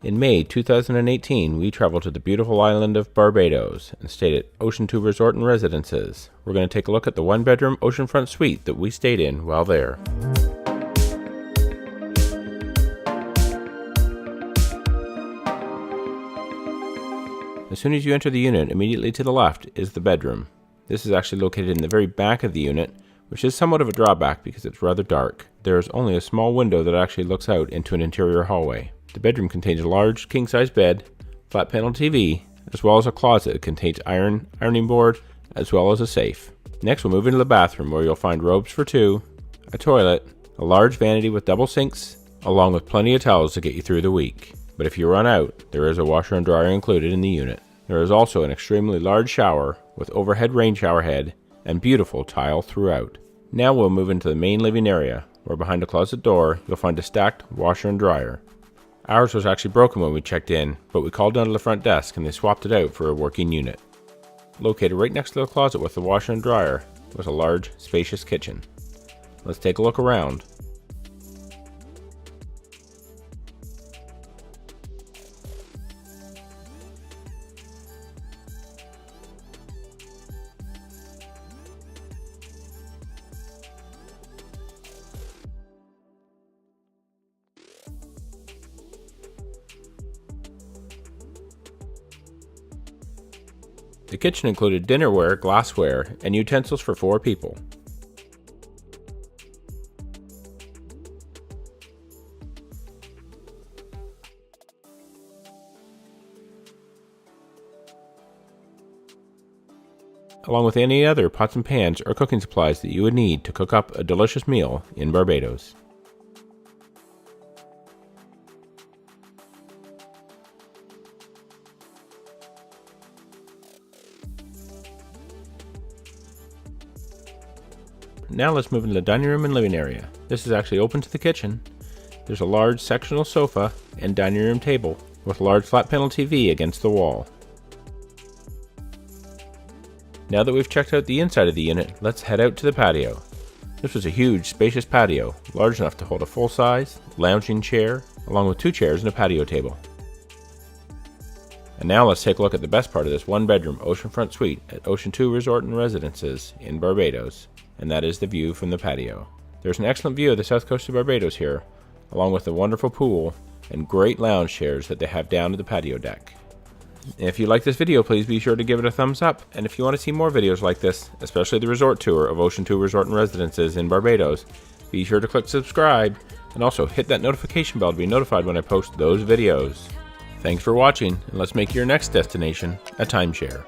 In May 2018, we traveled to the beautiful island of Barbados and stayed at Ocean 2 Resort and Residences. We're going to take a look at the one-bedroom oceanfront suite that we stayed in while there. As soon as you enter the unit, immediately to the left is the bedroom. This is actually located in the very back of the unit, which is somewhat of a drawback because it's rather dark. There is only a small window that actually looks out into an interior hallway. The bedroom contains a large king-size bed, flat panel TV, as well as a closet that contains ironing board, as well as a safe. Next we'll move into the bathroom where you'll find robes for two, a toilet, a large vanity with double sinks, along with plenty of towels to get you through the week. But if you run out, there is a washer and dryer included in the unit. There is also an extremely large shower with overhead rain shower head and beautiful tile throughout. Now we'll move into the main living area, where behind a closet door you'll find a stacked washer and dryer. Ours was actually broken when we checked in, but we called down to the front desk and they swapped it out for a working unit. Located right next to the closet with the washer and dryer was a large, spacious kitchen. Let's take a look around. The kitchen included dinnerware, glassware, and utensils for 4 people. Along with any other pots and pans or cooking supplies that you would need to cook up a delicious meal in Barbados. Now let's move into the dining room and living area. This is actually open to the kitchen. There's a large sectional sofa and dining room table with a large flat panel TV against the wall. Now that we've checked out the inside of the unit, let's head out to the patio. This was a huge, spacious patio, large enough to hold a full-size lounging chair, along with 2 chairs and a patio table. And now let's take a look at the best part of this one-bedroom oceanfront suite at Ocean 2 Resort and Residences in Barbados, and that is the view from the patio. There's an excellent view of the south coast of Barbados here, along with a wonderful pool and great lounge chairs that they have down to the patio deck. If you like this video, please be sure to give it a thumbs up, and if you want to see more videos like this, especially the resort tour of Ocean 2 Resort and Residences in Barbados, be sure to click subscribe and also hit that notification bell to be notified when I post those videos. Thanks for watching, and let's make your next destination a timeshare.